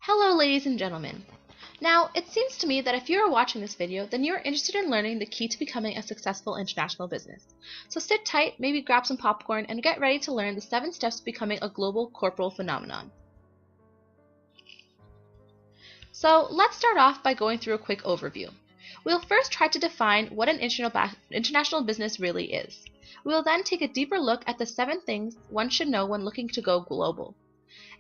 Hello ladies and gentlemen. Now, it seems to me that if you are watching this video, then you are interested in learning the key to becoming a successful international business. So sit tight, maybe grab some popcorn, and get ready to learn the 7 steps to becoming a global corporate phenomenon. So let's start off by going through a quick overview. We'll first try to define what an international business really is. We will then take a deeper look at the 7 things one should know when looking to go global.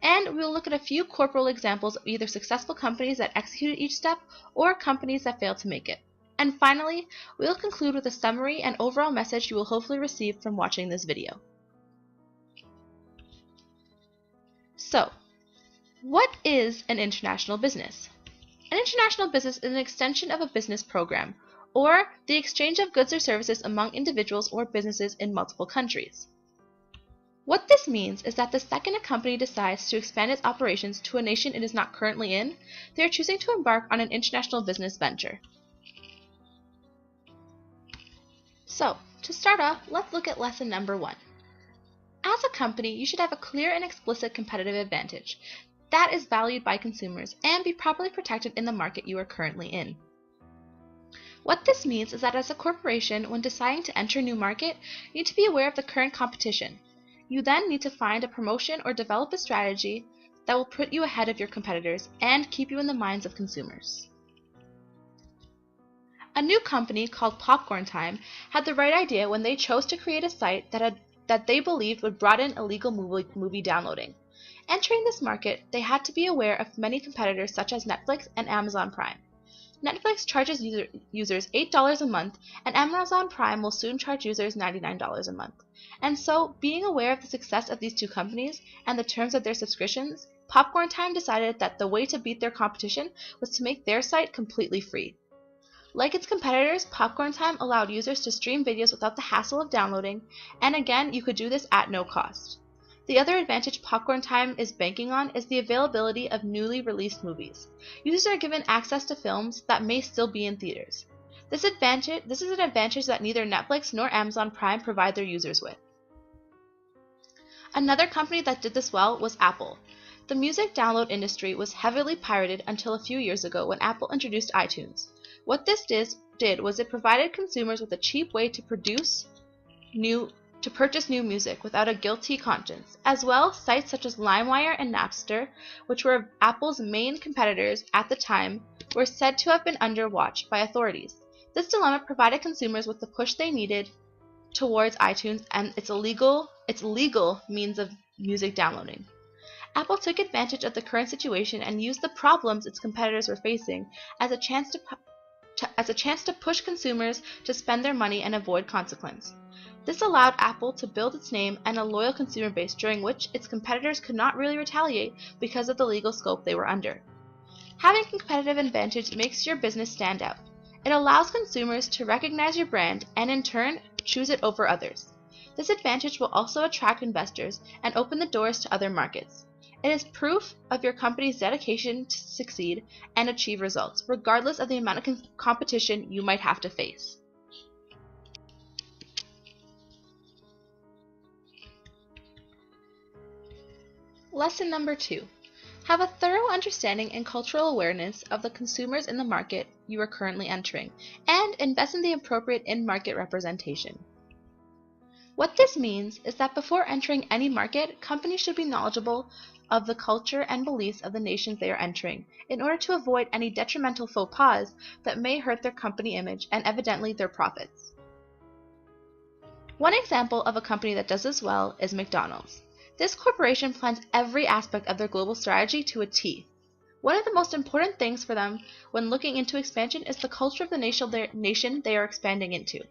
And we will look at a few corporal examples of either successful companies that executed each step or companies that failed to make it. And finally, we will conclude with a summary and overall message you will hopefully receive from watching this video. So, what is an international business? An international business is an extension of a business program, or the exchange of goods or services among individuals or businesses in multiple countries. What this means is that the second a company decides to expand its operations to a nation it is not currently in, they are choosing to embark on an international business venture. So, to start off, let's look at lesson number 1. As a company, you should have a clear and explicit competitive advantage that is valued by consumers and be properly protected in the market you are currently in. What this means is that as a corporation, when deciding to enter a new market, you need to be aware of the current competition. You then need to find a promotion or develop a strategy that will put you ahead of your competitors and keep you in the minds of consumers. A new company called Popcorn Time had the right idea when they chose to create a site that they believed would broaden illegal movie downloading. Entering this market, they had to be aware of many competitors such as Netflix and Amazon Prime. Netflix charges users $8 a month, and Amazon Prime will soon charge users $99 a month. And so, being aware of the success of these two companies and the terms of their subscriptions, Popcorn Time decided that the way to beat their competition was to make their site completely free. Like its competitors, Popcorn Time allowed users to stream videos without the hassle of downloading, and again, you could do this at no cost. The other advantage Popcorn Time is banking on is the availability of newly released movies. Users are given access to films that may still be in theaters. This is an advantage that neither Netflix nor Amazon Prime provide their users with. Another company that did this well was Apple. The music download industry was heavily pirated until a few years ago when Apple introduced iTunes. What this did was it provided consumers with a cheap way to purchase new music without a guilty conscience. As well, sites such as LimeWire and Napster, which were Apple's main competitors at the time, were said to have been under watch by authorities. This dilemma provided consumers with the push they needed towards iTunes and its legal means of music downloading. Apple took advantage of the current situation and used the problems its competitors were facing as a chance to push consumers to spend their money and avoid consequence. This allowed Apple to build its name and a loyal consumer base during which its competitors could not really retaliate because of the legal scope they were under. Having competitive advantage makes your business stand out. It allows consumers to recognize your brand and in turn choose it over others. This advantage will also attract investors and open the doors to other markets. It is proof of your company's dedication to succeed and achieve results, regardless of the amount of competition you might have to face. Lesson number 2. Have a thorough understanding and cultural awareness of the consumers in the market you are currently entering, and invest in the appropriate in-market representation. What this means is that before entering any market, companies should be knowledgeable of the culture and beliefs of the nations they are entering, in order to avoid any detrimental faux pas that may hurt their company image and evidently their profits. One example of a company that does this well is McDonald's. This corporation plans every aspect of their global strategy to a T. One of the most important things for them when looking into expansion is the culture of the nation they are expanding into.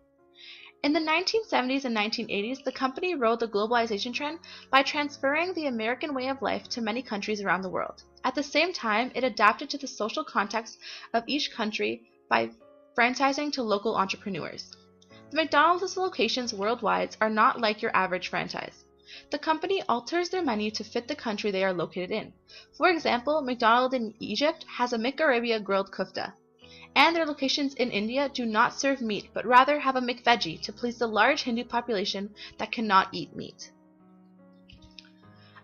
In the 1970s and 1980s, the company rode the globalization trend by transferring the American way of life to many countries around the world. At the same time, it adapted to the social context of each country by franchising to local entrepreneurs. The McDonald's locations worldwide are not like your average franchise. The company alters their menu to fit the country they are located in. For example, McDonald's in Egypt has a McArabia grilled kufta, and their locations in India do not serve meat but rather have a McVeggie to please the large Hindu population that cannot eat meat.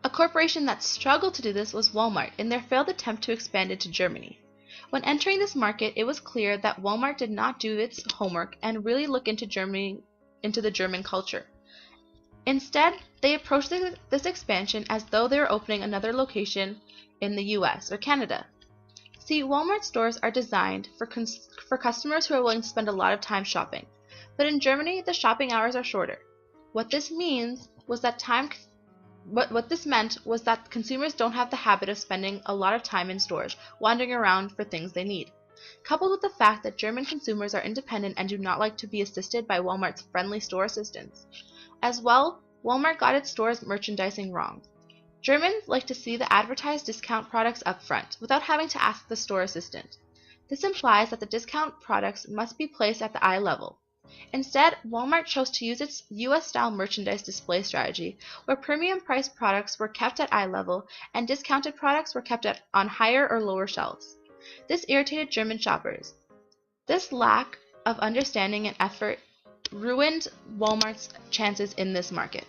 A corporation that struggled to do this was Walmart in their failed attempt to expand into Germany. When entering this market, it was clear that Walmart did not do its homework and really look into the German culture. Instead, they approached this expansion as though they were opening another location in the US or Canada. See, Walmart stores are designed for customers who are willing to spend a lot of time shopping, but in Germany, the shopping hours are shorter. What this meant was that consumers don't have the habit of spending a lot of time in stores, wandering around for things they need. Coupled with the fact that German consumers are independent and do not like to be assisted by Walmart's friendly store assistants. As well, Walmart got its store's merchandising wrong. Germans like to see the advertised discount products up front, without having to ask the store assistant. This implies that the discount products must be placed at the eye level. Instead, Walmart chose to use its US-style merchandise display strategy, where premium-priced products were kept at eye level and discounted products were kept on higher or lower shelves. This irritated German shoppers. This lack of understanding and effort ruined Walmart's chances in this market.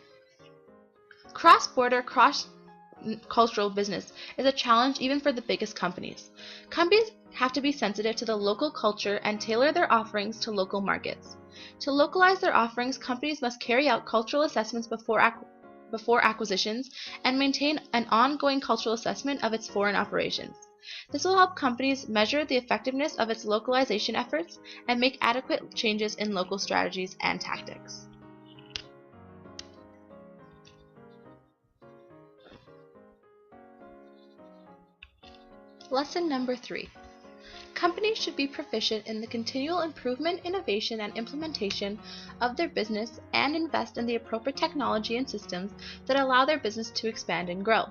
Cross-border, cross-cultural business is a challenge even for the biggest companies. Companies have to be sensitive to the local culture and tailor their offerings to local markets. To localize their offerings, companies must carry out cultural assessments before acquisitions and maintain an ongoing cultural assessment of its foreign operations. This will help companies measure the effectiveness of its localization efforts and make adequate changes in local strategies and tactics. Lesson number 3. Companies should be proficient in the continual improvement, innovation, and implementation of their business and invest in the appropriate technology and systems that allow their business to expand and grow.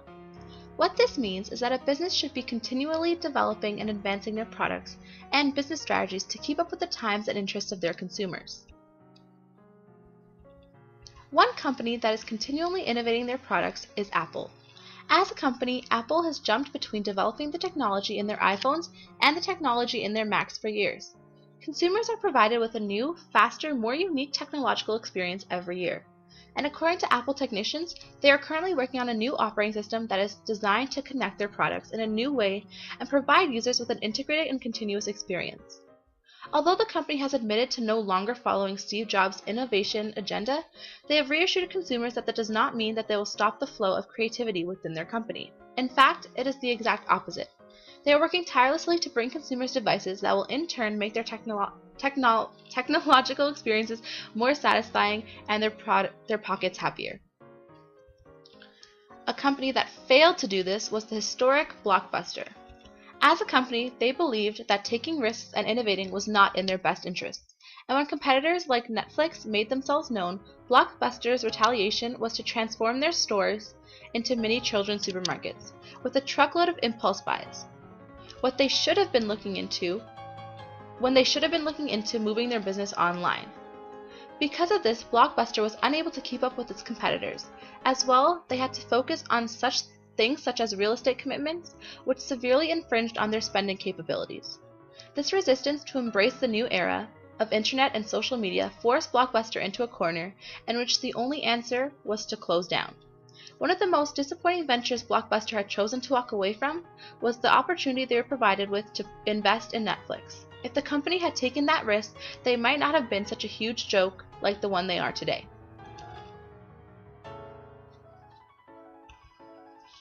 What this means is that a business should be continually developing and advancing their products and business strategies to keep up with the times and interests of their consumers. One company that is continually innovating their products is Apple. As a company, Apple has jumped between developing the technology in their iPhones and the technology in their Macs for years. Consumers are provided with a new, faster, more unique technological experience every year. And according to Apple technicians, they are currently working on a new operating system that is designed to connect their products in a new way and provide users with an integrated and continuous experience. Although the company has admitted to no longer following Steve Jobs' innovation agenda, they have reassured consumers that does not mean that they will stop the flow of creativity within their company. In fact, it is the exact opposite. They are working tirelessly to bring consumers devices that will in turn make their technological experiences more satisfying and their pockets happier. A company that failed to do this was the historic Blockbuster. As a company, they believed that taking risks and innovating was not in their best interests, and when competitors like Netflix made themselves known, Blockbuster's retaliation was to transform their stores into mini children's supermarkets, with a truckload of impulse buys. When they should have been looking into moving their business online. Because of this, Blockbuster was unable to keep up with its competitors. As well, they had to focus on such things such as real estate commitments, which severely infringed on their spending capabilities. This resistance to embrace the new era of internet and social media forced Blockbuster into a corner in which the only answer was to close down. One of the most disappointing ventures Blockbuster had chosen to walk away from was the opportunity they were provided with to invest in Netflix. If the company had taken that risk, they might not have been such a huge joke like the one they are today.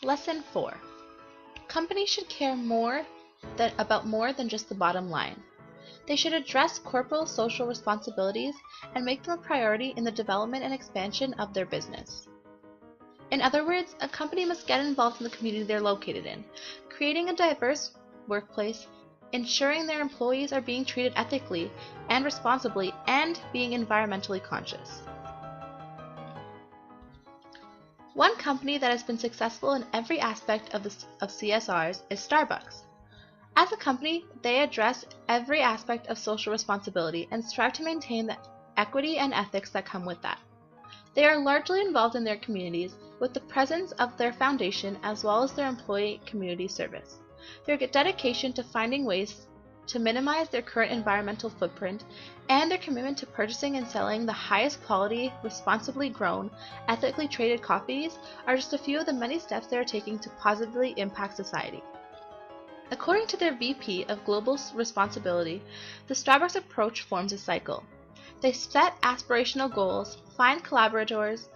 Lesson 4. Companies should care about more than just the bottom line. They should address corporate social responsibilities and make them a priority in the development and expansion of their business. In other words, a company must get involved in the community they're located in, creating a diverse workplace, ensuring their employees are being treated ethically and responsibly, and being environmentally conscious. One company that has been successful in every aspect of CSRs is Starbucks. As a company, they address every aspect of social responsibility and strive to maintain the equity and ethics that come with that. They are largely involved in their communities with the presence of their foundation as well as their employee community service. Their dedication to finding ways to minimize their current environmental footprint, and their commitment to purchasing and selling the highest quality, responsibly grown, ethically traded coffees are just a few of the many steps they are taking to positively impact society. According to their VP of Global Responsibility, the Starbucks approach forms a cycle. They set aspirational goals, find collaborators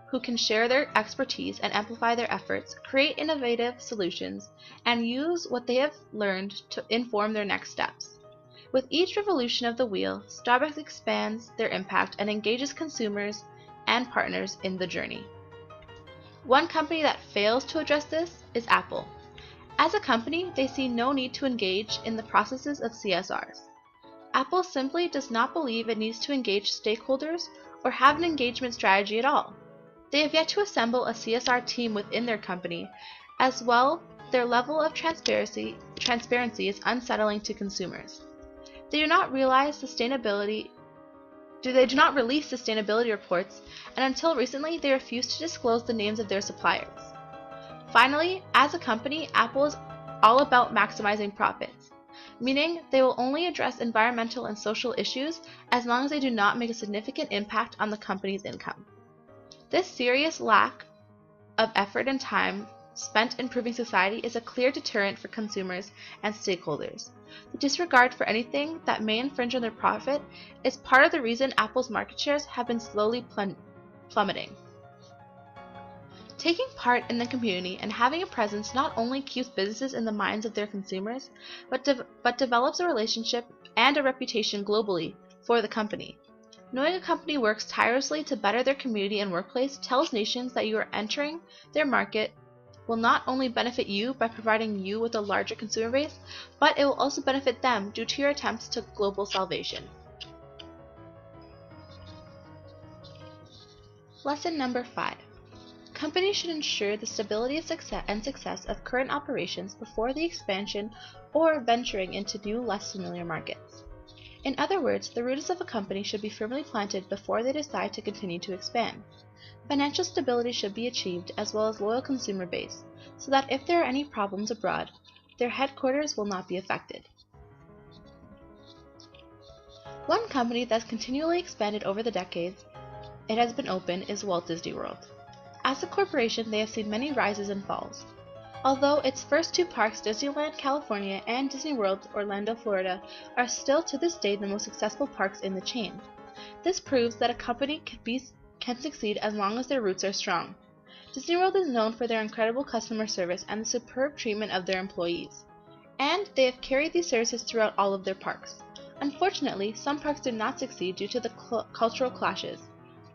who can share their expertise and amplify their efforts, create innovative solutions, and use what they have learned to inform their next steps. With each revolution of the wheel, Starbucks expands their impact and engages consumers and partners in the journey. One company that fails to address this is Apple. As a company, they see no need to engage in the processes of CSRs. Apple simply does not believe it needs to engage stakeholders or have an engagement strategy at all. They have yet to assemble a CSR team within their company. As well, their level of transparency is unsettling to consumers. They do not release sustainability reports, and until recently they refused to disclose the names of their suppliers. Finally, as a company, Apple is all about maximizing profits, meaning they will only address environmental and social issues as long as they do not make a significant impact on the company's income. This serious lack of effort and time spent improving society is a clear deterrent for consumers and stakeholders. The disregard for anything that may infringe on their profit is part of the reason Apple's market shares have been slowly plummeting. Taking part in the community and having a presence not only keeps businesses in the minds of their consumers, but develops a relationship and a reputation globally for the company. Knowing a company works tirelessly to better their community and workplace tells nations that you are entering their market will not only benefit you by providing you with a larger consumer base, but it will also benefit them due to your attempts to global salvation. Lesson number 5. Companies should ensure the stability and success of current operations before the expansion or venturing into new, less familiar markets. In other words, the roots of a company should be firmly planted before they decide to continue to expand. Financial stability should be achieved as well as loyal consumer base, so that if there are any problems abroad, their headquarters will not be affected. One company that's continually expanded over the decades it has been open is Walt Disney World. As a corporation, they have seen many rises and falls. Although its first two parks, Disneyland California and Disney World Orlando, Florida, are still to this day the most successful parks in the chain. This proves that a company can succeed as long as their roots are strong. Disney World is known for their incredible customer service and the superb treatment of their employees, and they have carried these services throughout all of their parks. Unfortunately, some parks did not succeed due to the cultural clashes,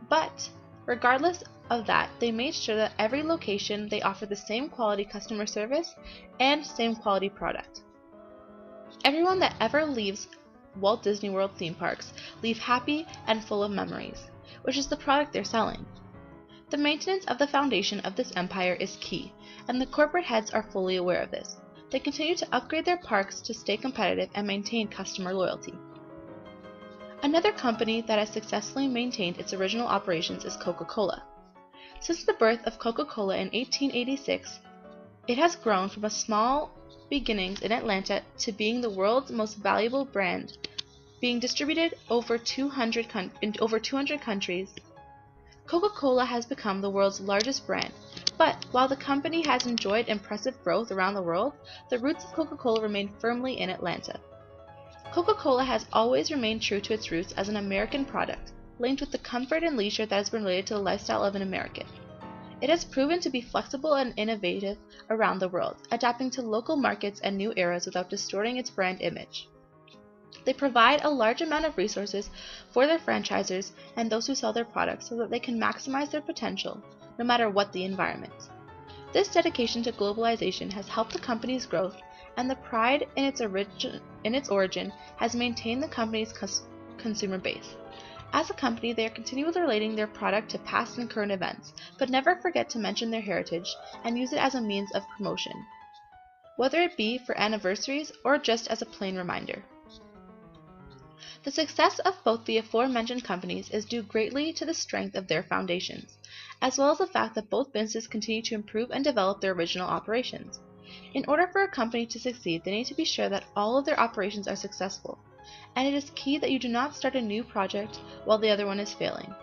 but regardless of that, they made sure that every location they offered the same quality customer service and same quality product. Everyone that ever leaves Walt Disney World theme parks leave happy and full of memories, which is the product they're selling. The maintenance of the foundation of this empire is key, and the corporate heads are fully aware of this. They continue to upgrade their parks to stay competitive and maintain customer loyalty. Another company that has successfully maintained its original operations is Coca-Cola. Since the birth of Coca-Cola in 1886, it has grown from a small beginnings in Atlanta to being the world's most valuable brand, being distributed in over 200 countries. Coca-Cola has become the world's largest brand, but while the company has enjoyed impressive growth around the world, the roots of Coca-Cola remain firmly in Atlanta. Coca-Cola has always remained true to its roots as an American product, linked with the comfort and leisure that has been related to the lifestyle of an American. It has proven to be flexible and innovative around the world, adapting to local markets and new eras without distorting its brand image. They provide a large amount of resources for their franchisors and those who sell their products so that they can maximize their potential, no matter what the environment. This dedication to globalization has helped the company's growth, and the pride in its origin has maintained the company's consumer base. As a company, they are continually relating their product to past and current events, but never forget to mention their heritage and use it as a means of promotion, whether it be for anniversaries or just as a plain reminder. The success of both the aforementioned companies is due greatly to the strength of their foundations, as well as the fact that both businesses continue to improve and develop their original operations. In order for a company to succeed, they need to be sure that all of their operations are successful, and it is key that you do not start a new project while the other one is failing.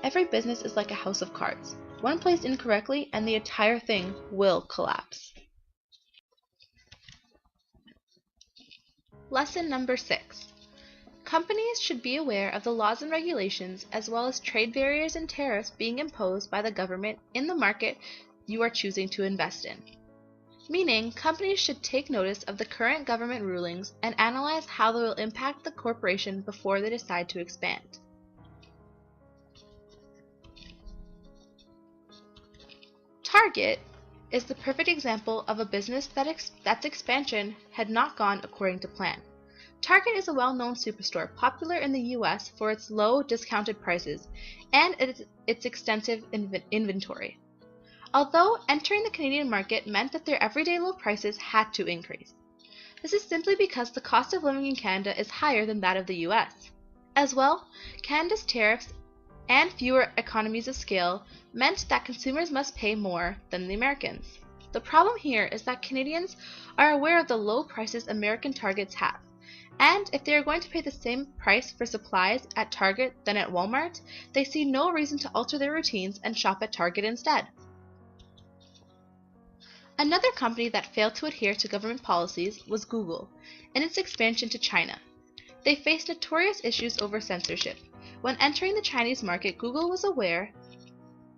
Every business is like a house of cards. One placed incorrectly and the entire thing will collapse. Lesson number 6. Companies should be aware of the laws and regulations as well as trade barriers and tariffs being imposed by the government in the market you are choosing to invest in. Meaning, companies should take notice of the current government rulings and analyze how they will impact the corporation before they decide to expand. Target is the perfect example of a business that's expansion had not gone according to plan. Target is a well-known superstore popular in the US for its low discounted prices and its extensive inventory. Although entering the Canadian market meant that their everyday low prices had to increase. This is simply because the cost of living in Canada is higher than that of the US. As well, Canada's tariffs and fewer economies of scale meant that consumers must pay more than the Americans. The problem here is that Canadians are aware of the low prices American Targets have, and if they are going to pay the same price for supplies at Target than at Walmart, they see no reason to alter their routines and shop at Target instead. Another company that failed to adhere to government policies was Google in its expansion to China. They faced notorious issues over censorship. When entering the Chinese market, Google was aware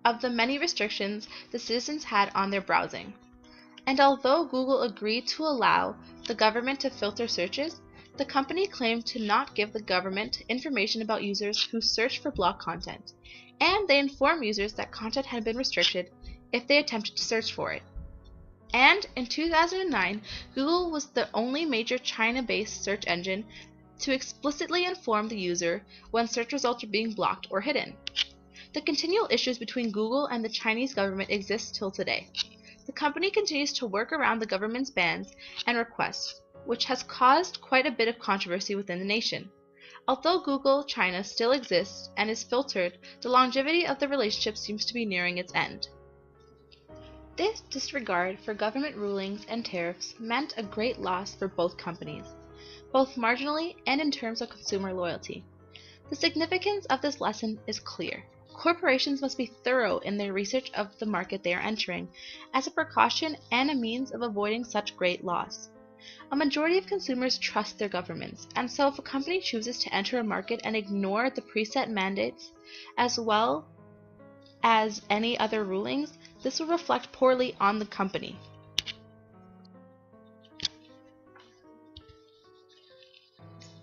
of the many restrictions the citizens had on their browsing. And although Google agreed to allow the government to filter searches, the company claimed to not give the government information about users who searched for blocked content, and they informed users that content had been restricted if they attempted to search for it. And in 2009, Google was the only major China-based search engine to explicitly inform the user when search results are being blocked or hidden. The continual issues between Google and the Chinese government exist till today. The company continues to work around the government's bans and requests, which has caused quite a bit of controversy within the nation. Although Google China still exists and is filtered, the longevity of the relationship seems to be nearing its end. This disregard for government rulings and tariffs meant a great loss for both companies, both marginally and in terms of consumer loyalty. The significance of this lesson is clear. Corporations must be thorough in their research of the market they are entering, as a precaution and a means of avoiding such great loss. A majority of consumers trust their governments, and so if a company chooses to enter a market and ignore the preset mandates as well as any other rulings, this will reflect poorly on the company.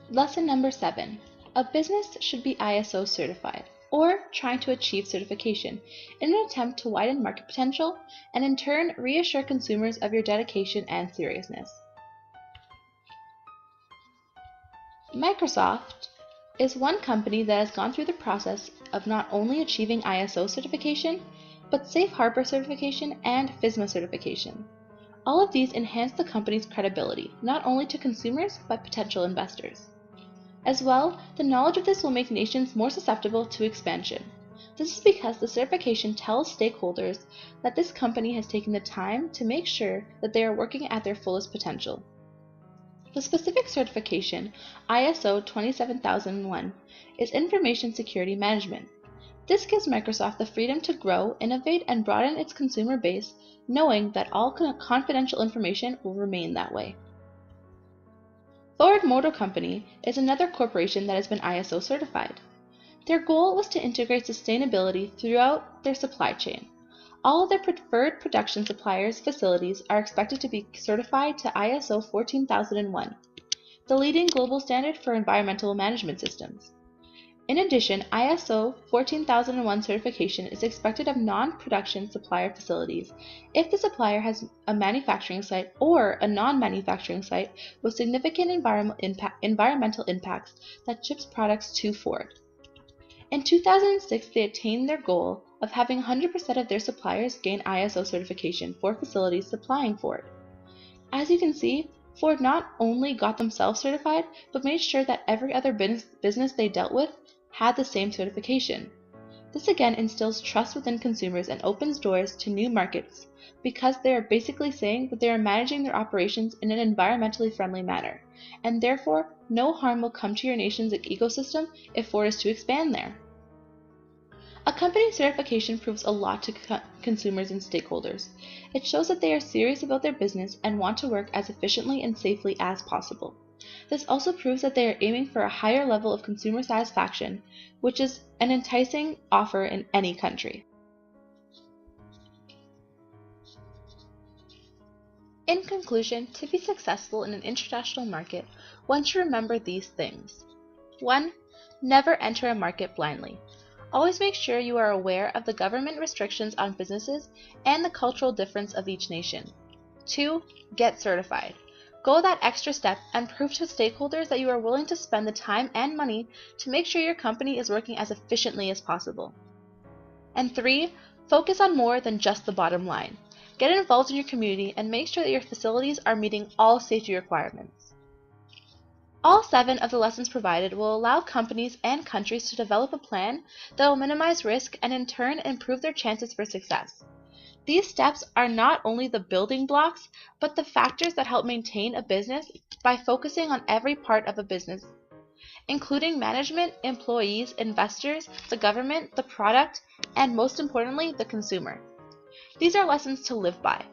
Lesson number 7. A business should be ISO certified, or trying to achieve certification, in an attempt to widen market potential and in turn reassure consumers of your dedication and seriousness. Microsoft is one company that has gone through the process of not only achieving ISO certification, but Safe Harbor certification and FISMA certification. All of these enhance the company's credibility, not only to consumers, but potential investors. As well, the knowledge of this will make nations more susceptible to expansion. This is because the certification tells stakeholders that this company has taken the time to make sure that they are working at their fullest potential. The specific certification, ISO 27001, is Information Security Management. This gives Microsoft the freedom to grow, innovate, and broaden its consumer base, knowing that all confidential information will remain that way. Ford Motor Company is another corporation that has been ISO certified. Their goal was to integrate sustainability throughout their supply chain. All of their preferred production suppliers' facilities are expected to be certified to ISO 14001, the leading global standard for environmental management systems. In addition, ISO 14001 certification is expected of non-production supplier facilities if the supplier has a manufacturing site or a non-manufacturing site with significant environmental impacts that ships products to Ford. In 2006, they attained their goal of having 100% of their suppliers gain ISO certification for facilities supplying Ford. As you can see, Ford not only got themselves certified, but made sure that every other business they dealt with had the same certification. This again instills trust within consumers and opens doors to new markets because they are basically saying that they are managing their operations in an environmentally friendly manner, and therefore no harm will come to your nation's ecosystem if Ford is to expand there. A company's certification proves a lot to consumers and stakeholders. It shows that they are serious about their business and want to work as efficiently and safely as possible. This also proves that they are aiming for a higher level of consumer satisfaction, which is an enticing offer in any country. In conclusion, to be successful in an international market, one should remember these things. 1. Never enter a market blindly. Always make sure you are aware of the government restrictions on businesses and the cultural difference of each nation. 2. Get certified. Go that extra step and prove to stakeholders that you are willing to spend the time and money to make sure your company is working as efficiently as possible. And 3. Focus on more than just the bottom line. Get involved in your community and make sure that your facilities are meeting all safety requirements. All 7 of the lessons provided will allow companies and countries to develop a plan that will minimize risk and in turn improve their chances for success. These steps are not only the building blocks, but the factors that help maintain a business by focusing on every part of a business, including management, employees, investors, the government, the product, and most importantly, the consumer. These are lessons to live by.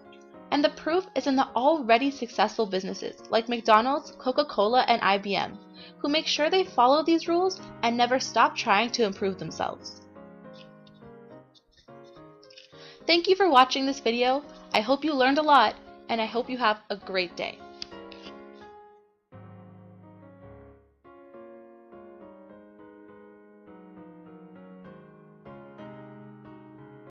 And the proof is in the already successful businesses like McDonald's, Coca-Cola, and IBM, who make sure they follow these rules and never stop trying to improve themselves. Thank you for watching this video. I hope you learned a lot, and I hope you have a great day.